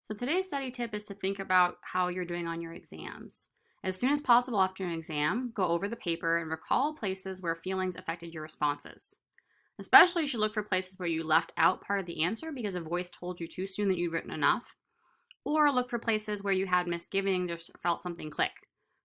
So today's study tip is to think about how you're doing on your exams. As soon as possible after an exam, go over the paper and recall places where feelings affected your responses. Especially, you should look for places where you left out part of the answer because a voice told you too soon that you'd written enough, or look for places where you had misgivings or felt something click.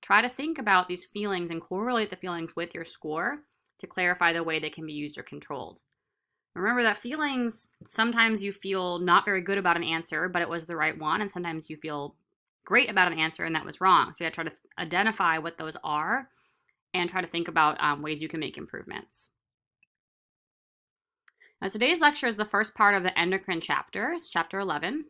Try to think about these feelings and correlate the feelings with your score to clarify the way they can be used or controlled. Remember that feelings, sometimes you feel not very good about an answer, but it was the right one, and sometimes you feel great about an answer and that was wrong. So we got to try to identify what those are and try to think about ways you can make improvements. Now, today's lecture is the first part of the endocrine chapter. It's chapter 11.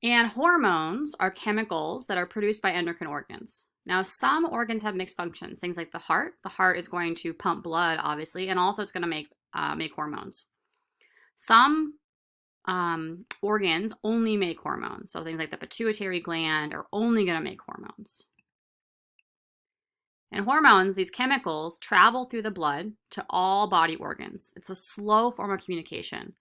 And hormones are chemicals that are produced by endocrine organs. Now, some organs have mixed functions, things like the heart. The heart is going to pump blood, obviously, and also it's going to make hormones. Some organs only make hormones, so things like the pituitary gland are only going to make hormones. And hormones, these chemicals, travel through the blood to all body organs. It's a slow form of communication.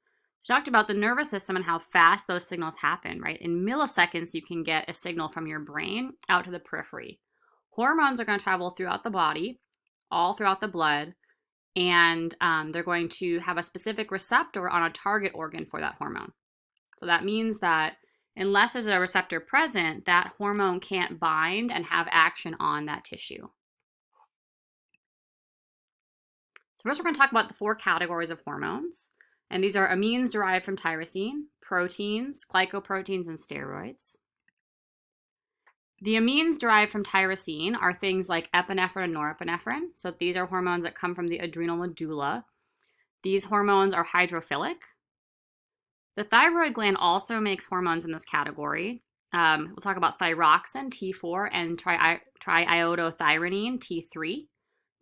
We talked about the nervous system and how fast those signals happen, right? In milliseconds, you can get a signal from your brain out to the periphery. Hormones are going to travel throughout the body, all throughout the blood, and they're going to have a specific receptor on a target organ for that hormone. So that means that unless there's a receptor present, that hormone can't bind and have action on that tissue. So first we're going to talk about the 4 categories of hormones. And these are amines derived from tyrosine, proteins, glycoproteins, and steroids. The amines derived from tyrosine are things like epinephrine and norepinephrine. So these are hormones that come from the adrenal medulla. These hormones are hydrophilic. The thyroid gland also makes hormones in this category. We'll talk about thyroxine, T4, and triiodothyronine, T3.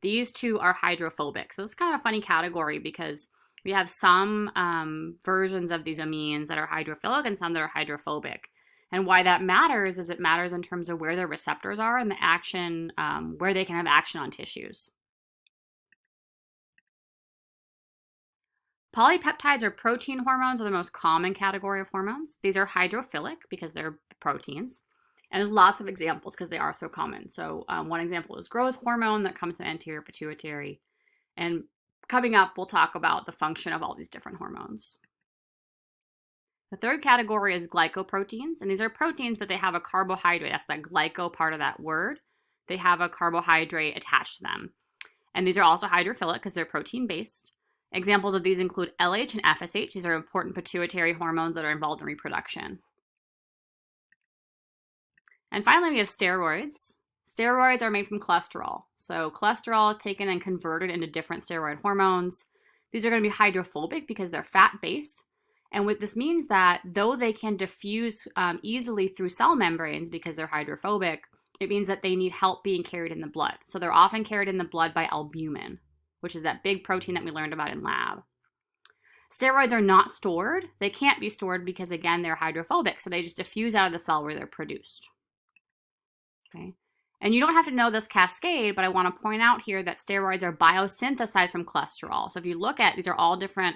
These 2 are hydrophobic. So this is kind of a funny category because we have some versions of these amines that are hydrophilic and some that are hydrophobic. And why that matters is it matters in terms of where their receptors are and the action, where they can have action on tissues. Polypeptides or protein hormones are the most common category of hormones. These are hydrophilic because they're proteins. And there's lots of examples because they are so common. So one example is growth hormone that comes from the anterior pituitary. And coming up, we'll talk about the function of all these different hormones. The third category is glycoproteins, and these are proteins, but they have a carbohydrate. That's that glyco part of that word. They have a carbohydrate attached to them. And these are also hydrophilic because they're protein-based. Examples of these include LH and FSH. These are important pituitary hormones that are involved in reproduction. And finally, we have steroids. Steroids are made from cholesterol. So cholesterol is taken and converted into different steroid hormones. These are going to be hydrophobic because they're fat-based. And what this means that though they can diffuse easily through cell membranes because they're hydrophobic, it means that they need help being carried in the blood. So they're often carried in the blood by albumin, which is that big protein that we learned about in lab. Steroids are not stored. They can't be stored because, again, they're hydrophobic. So they just diffuse out of the cell where they're produced. Okay. And you don't have to know this cascade, but I want to point out here that steroids are biosynthesized from cholesterol. So if you look at, these are all different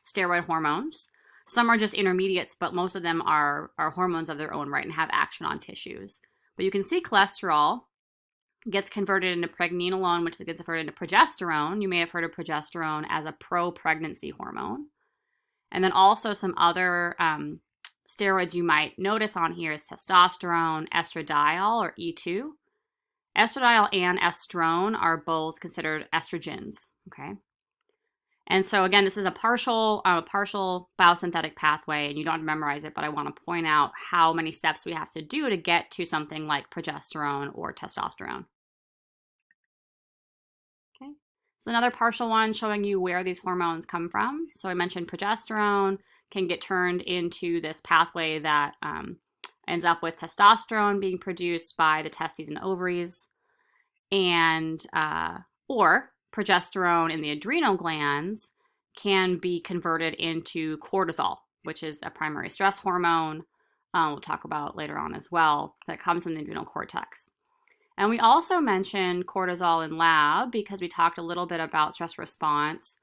steroid hormones. Some are just intermediates, but most of them are hormones of their own right and have action on tissues. But you can see cholesterol gets converted into pregnenolone, which gets converted into progesterone. You may have heard of progesterone as a pro-pregnancy hormone. And then also some other steroids you might notice on here is testosterone, estradiol, or E2. Estradiol and estrone are both considered estrogens, okay? And so again, this is a partial biosynthetic pathway, and you don't have to memorize it, but I want to point out how many steps we have to do to get to something like progesterone or testosterone. Okay, so another partial one showing you where these hormones come from. So I mentioned progesterone can get turned into this pathway that ends up with testosterone being produced by the testes and ovaries, and or progesterone in the adrenal glands can be converted into cortisol, which is a primary stress hormone we'll talk about later on as well, that comes from the adrenal cortex. And we also mentioned cortisol in lab because we talked a little bit about stress response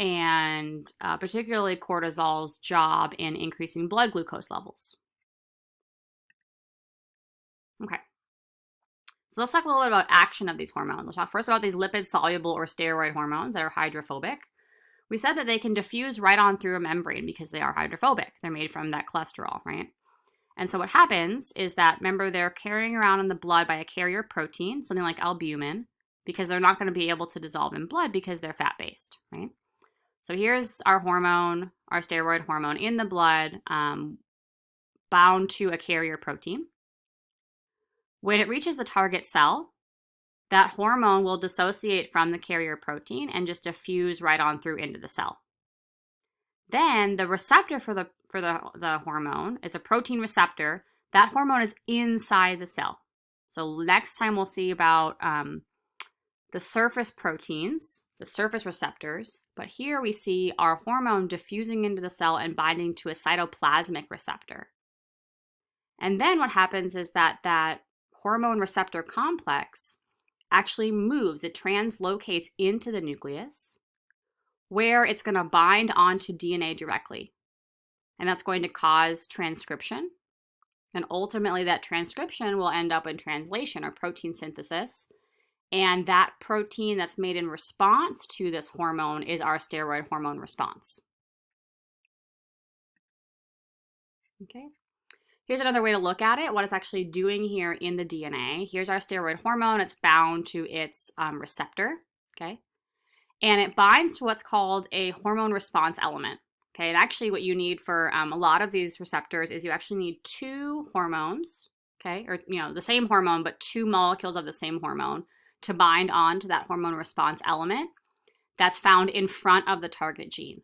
and particularly cortisol's job in increasing blood glucose levels. Okay. So let's talk a little bit about action of these hormones. We'll talk first about these lipid-soluble or steroid hormones that are hydrophobic. We said that they can diffuse right on through a membrane because they are hydrophobic. They're made from that cholesterol, right? And so what happens is that, remember, they're carrying around in the blood by a carrier protein, something like albumin, because they're not going to be able to dissolve in blood because they're fat-based, right? So here's our hormone, our steroid hormone in the blood, bound to a carrier protein. When it reaches the target cell, that hormone will dissociate from the carrier protein and just diffuse right on through into the cell. Then the receptor for the hormone is a protein receptor. That hormone is inside the cell. So next time we'll see about the surface proteins, the surface receptors, but here we see our hormone diffusing into the cell and binding to a cytoplasmic receptor. And then what happens is that hormone receptor complex actually moves, it translocates into the nucleus, where it's going to bind onto DNA directly. And that's going to cause transcription. And ultimately that transcription will end up in translation or protein synthesis. And that protein that's made in response to this hormone is our steroid hormone response. Okay. Here's another way to look at it, what it's actually doing here in the DNA. Here's our steroid hormone. It's bound to its receptor, okay? And it binds to what's called a hormone response element, okay? And actually what you need for a lot of these receptors is you actually need two hormones, okay? Or, the same hormone, but two molecules of the same hormone to bind on to that hormone response element that's found in front of the target gene.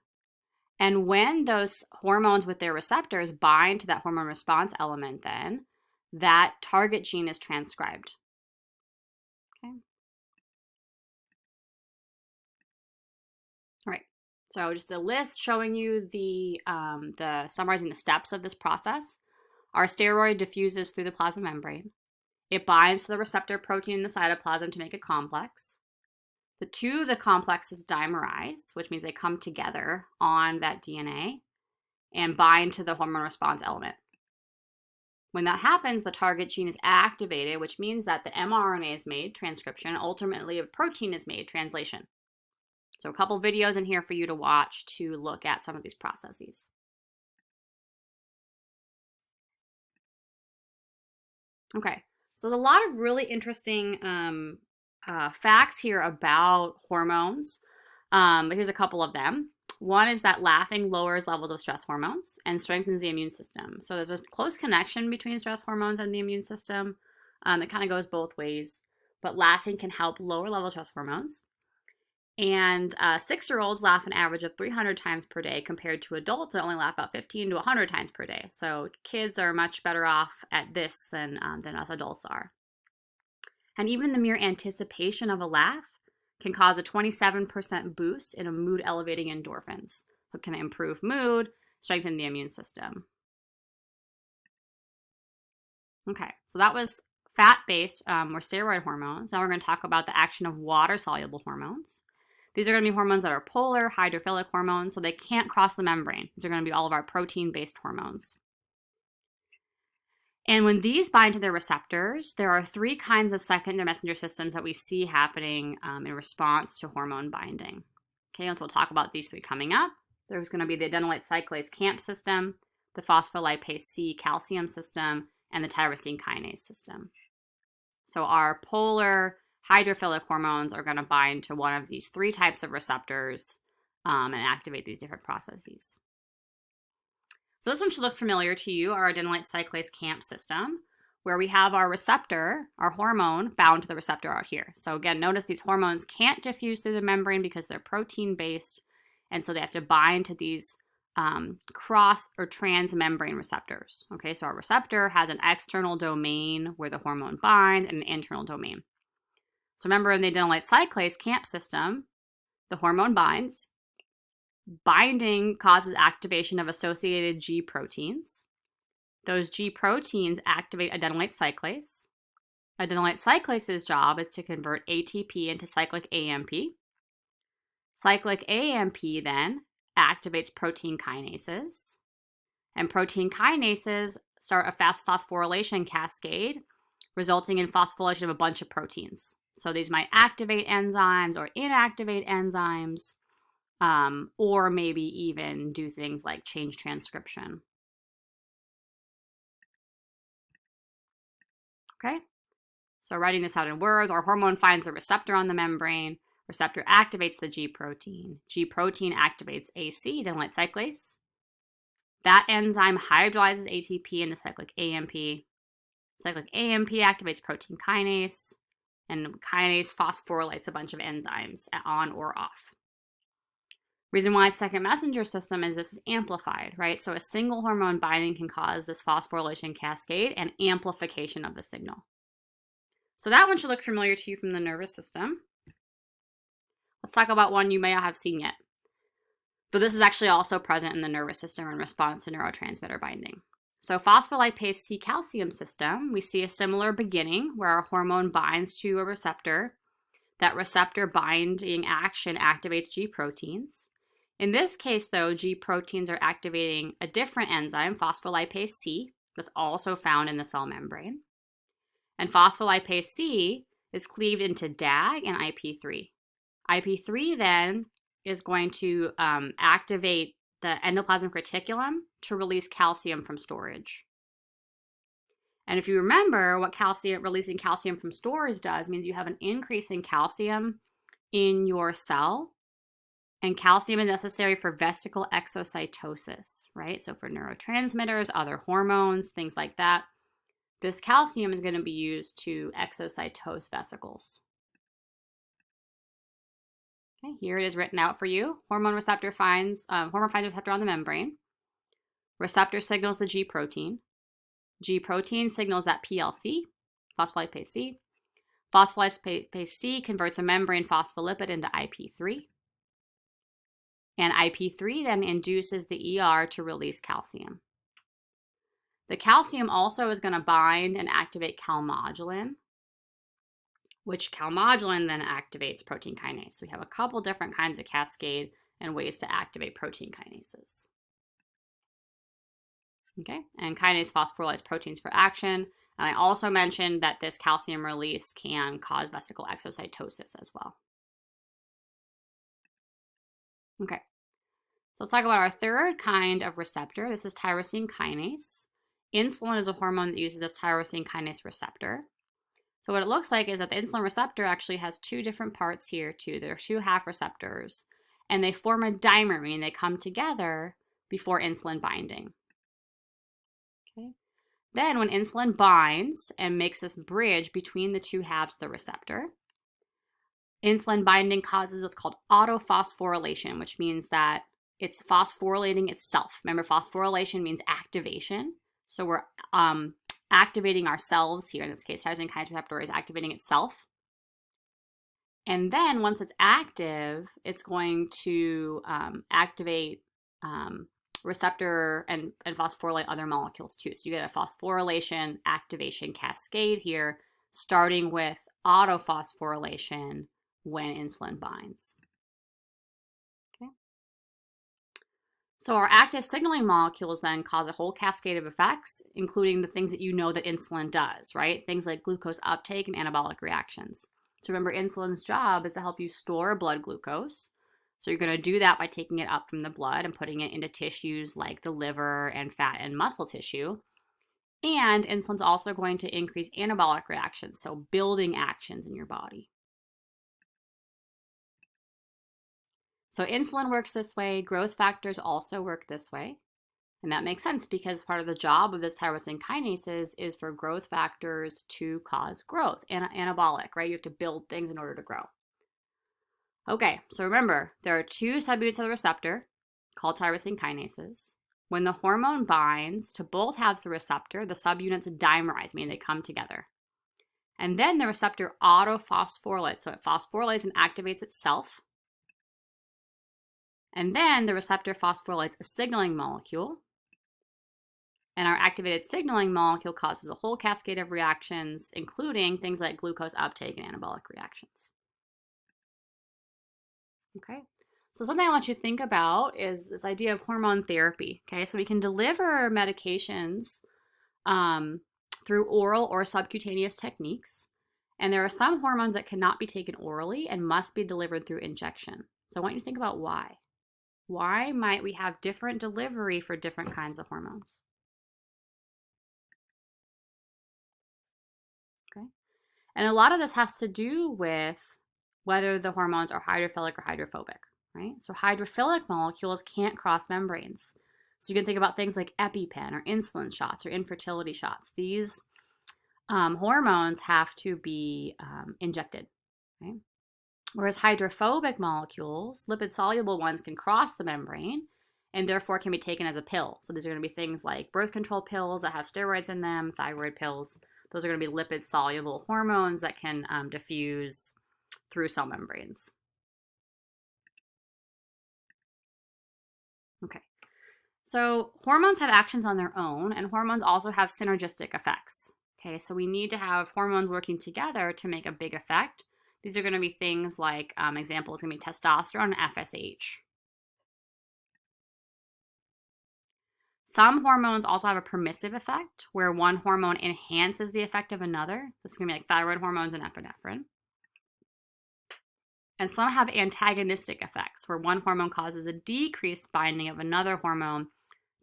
And when those hormones with their receptors bind to that hormone response element, then that target gene is transcribed. Okay. All right. So just a list showing you the summarizing the steps of this process. Our steroid diffuses through the plasma membrane. It binds to the receptor protein in the cytoplasm to make a complex. The two of the complexes dimerize, which means they come together on that DNA and bind to the hormone response element. When that happens, the target gene is activated, which means that the mRNA is made, transcription, ultimately a protein is made, translation. So a couple videos in here for you to watch to look at some of these processes. Okay, so there's a lot of really interesting facts here about hormones, but here's a couple of them. One is that laughing lowers levels of stress hormones and strengthens the immune system. So there's a close connection between stress hormones and the immune system. It kind of goes both ways, but laughing can help lower levels of stress hormones. And 6-year-olds laugh an average of 300 times per day compared to adults that only laugh about 15 to 100 times per day. So kids are much better off at this than us adults are. And even the mere anticipation of a laugh can cause a 27% boost in a mood-elevating endorphins. It can improve mood, strengthen the immune system. Okay, so that was fat-based or steroid hormones. Now we're going to talk about the action of water-soluble hormones. These are going to be hormones that are polar, hydrophilic hormones, so they can't cross the membrane. These are going to be all of our protein-based hormones. And when these bind to their receptors, there are 3 kinds of secondary messenger systems that we see happening in response to hormone binding. Okay, so we'll talk about these 3 coming up. There's going to be the adenylate cyclase CAMP system, the phospholipase C calcium system, and the tyrosine kinase system. So our polar hydrophilic hormones are going to bind to one of these 3 types of receptors and activate these different processes. So this one should look familiar to you, our adenylate cyclase CAMP system, where we have our receptor, our hormone, bound to the receptor out here. So again, notice these hormones can't diffuse through the membrane because they're protein-based, and so they have to bind to these cross or transmembrane receptors. Okay, so our receptor has an external domain where the hormone binds and an internal domain. So remember in the adenylate cyclase CAMP system, the hormone binds. Binding causes activation of associated G proteins. Those G proteins activate adenylate cyclase. Adenylate cyclase's job is to convert ATP into cyclic AMP. Cyclic AMP then activates protein kinases, and protein kinases start a fast phosphorylation cascade, resulting in phosphorylation of a bunch of proteins. So these might activate enzymes or inactivate enzymes, or maybe even do things like change transcription. Okay, so writing this out in words, our hormone finds a receptor on the membrane. Receptor activates the G protein. G protein activates AC, adenylate cyclase. That enzyme hydrolyzes ATP into cyclic AMP. Cyclic AMP activates protein kinase, and kinase phosphorylates a bunch of enzymes on or off. Reason why it's second messenger system is this is amplified, right? So a single hormone binding can cause this phosphorylation cascade and amplification of the signal. So that one should look familiar to you from the nervous system. Let's talk about one you may not have seen yet. But this is actually also present in the nervous system in response to neurotransmitter binding. So phospholipase C calcium system, we see a similar beginning where our hormone binds to a receptor. That receptor binding action activates G proteins. In this case, though, G proteins are activating a different enzyme, phospholipase C, that's also found in the cell membrane. And phospholipase C is cleaved into DAG and IP3. IP3 then is going to activate the endoplasmic reticulum to release calcium from storage. And if you remember what releasing calcium from storage does, means you have an increase in calcium in your cell. And calcium is necessary for vesicle exocytosis, right? So for neurotransmitters, other hormones, things like that. This calcium is going to be used to exocytose vesicles. Okay, here it is written out for you. Hormone finds receptor on the membrane. Receptor signals the G protein. G protein signals that PLC, phospholipase C. Phospholipase C converts a membrane phospholipid into IP3. And IP3 then induces the ER to release calcium. The calcium also is going to bind and activate calmodulin, which calmodulin then activates protein kinase. So we have a couple different kinds of cascade and ways to activate protein kinases. Okay, and kinase phosphorylates proteins for action. And I also mentioned that this calcium release can cause vesicle exocytosis as well. Okay, so let's talk about our third kind of receptor. This is tyrosine kinase. Insulin is a hormone that uses this tyrosine kinase receptor. So what it looks like is that the insulin receptor actually has two different parts here too. There are two half receptors, and they form a dimer, meaning they come together before insulin binding. Okay. Then when insulin binds and makes this bridge between the two halves of the receptor, insulin binding causes what's called autophosphorylation, which means that it's phosphorylating itself. Remember, phosphorylation means activation. So we're activating ourselves here. In this case, tyrosine kinase receptor is activating itself. And then once it's active, it's going to activate receptor and phosphorylate other molecules too. So you get a phosphorylation activation cascade here, starting with autophosphorylation when insulin binds. Okay. So our active signaling molecules then cause a whole cascade of effects, including the things that you know that insulin does, right? Things like glucose uptake and anabolic reactions. So remember, insulin's job is to help you store blood glucose. So you're going to do that by taking it up from the blood and putting it into tissues like the liver and fat and muscle tissue. And insulin's also going to increase anabolic reactions, so building actions in your body. So insulin works this way. Growth factors also work this way. And that makes sense because part of the job of this tyrosine kinases is for growth factors to cause growth, anabolic, right? You have to build things in order to grow. Okay, so remember, there are two subunits of the receptor called tyrosine kinases. When the hormone binds to both halves of the receptor, the subunits dimerize, meaning they come together. And then the receptor autophosphorylates, so it phosphorylates and activates itself. And then the receptor phosphorylates a signaling molecule. And our activated signaling molecule causes a whole cascade of reactions, including things like glucose uptake and anabolic reactions. Okay, So something I want you to think about is this idea of hormone therapy. Okay, so we can deliver medications through oral or subcutaneous techniques. And there are some hormones that cannot be taken orally and must be delivered through injection. So I want you to think about why. Why might we have different delivery for different kinds of hormones? Okay. And a lot of this has to do with whether the hormones are hydrophilic or hydrophobic, right? So hydrophilic molecules can't cross membranes. So you can think about things like EpiPen or insulin shots or infertility shots. These hormones have to be injected, right? Whereas hydrophobic molecules, lipid-soluble ones, can cross the membrane and therefore can be taken as a pill. So these are going to be things like birth control pills that have steroids in them, thyroid pills. Those are going to be lipid-soluble hormones that can diffuse through cell membranes. Okay, so hormones have actions on their own, and hormones also have synergistic effects. Okay, so we need to have hormones working together to make a big effect. These are going to be things like, example is going to be testosterone and FSH. Some hormones also have a permissive effect, where one hormone enhances the effect of another. This is going to be like thyroid hormones and epinephrine. And some have antagonistic effects, where one hormone causes a decreased binding of another hormone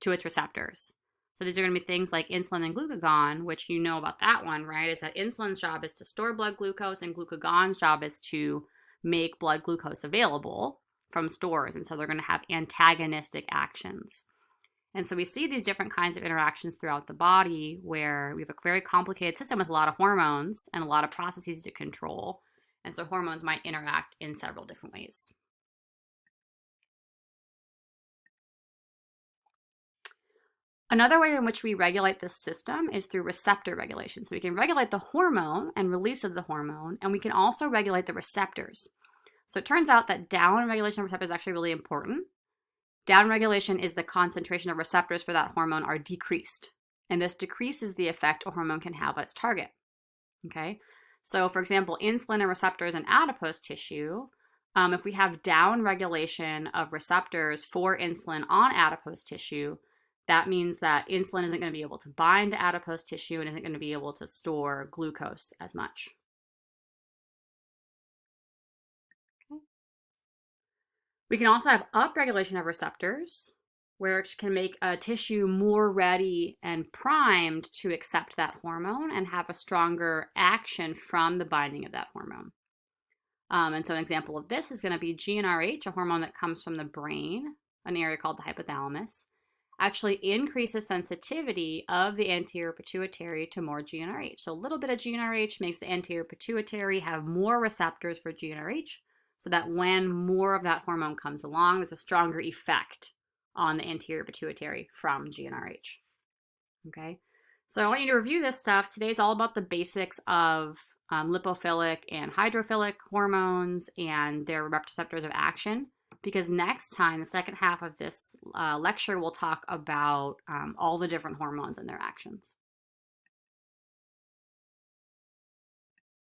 to its receptors. So these are going to be things like insulin and glucagon, which you know about that one, right? Is that insulin's job is to store blood glucose and glucagon's job is to make blood glucose available from stores. And so they're going to have antagonistic actions. And so we see these different kinds of interactions throughout the body where we have a very complicated system with a lot of hormones and a lot of processes to control. And so hormones might interact in several different ways. Another way in which we regulate this system is through receptor regulation. So we can regulate the hormone and release of the hormone, and we can also regulate the receptors. So it turns out that down regulation of receptors is actually really important. Down regulation is the concentration of receptors for that hormone are decreased, and this decreases the effect a hormone can have on its target. Okay, so for example, insulin and receptors in adipose tissue, if we have down regulation of receptors for insulin on adipose tissue, that means that insulin isn't going to be able to bind to adipose tissue and isn't going to be able to store glucose as much. Okay. We can also have upregulation of receptors, where it can make a tissue more ready and primed to accept that hormone and have a stronger action from the binding of that hormone. And so an example of this is going to be GnRH, a hormone that comes from the brain, an area called the hypothalamus, actually increases sensitivity of the anterior pituitary to more GnRH. So a little bit of GnRH makes the anterior pituitary have more receptors for GnRH, so that when more of that hormone comes along, there's a stronger effect on the anterior pituitary from GnRH. Okay, so I want you to review this stuff. Today's all about the basics of lipophilic and hydrophilic hormones and their receptors of action, because next time, the second half of this lecture, we'll talk about all the different hormones and their actions.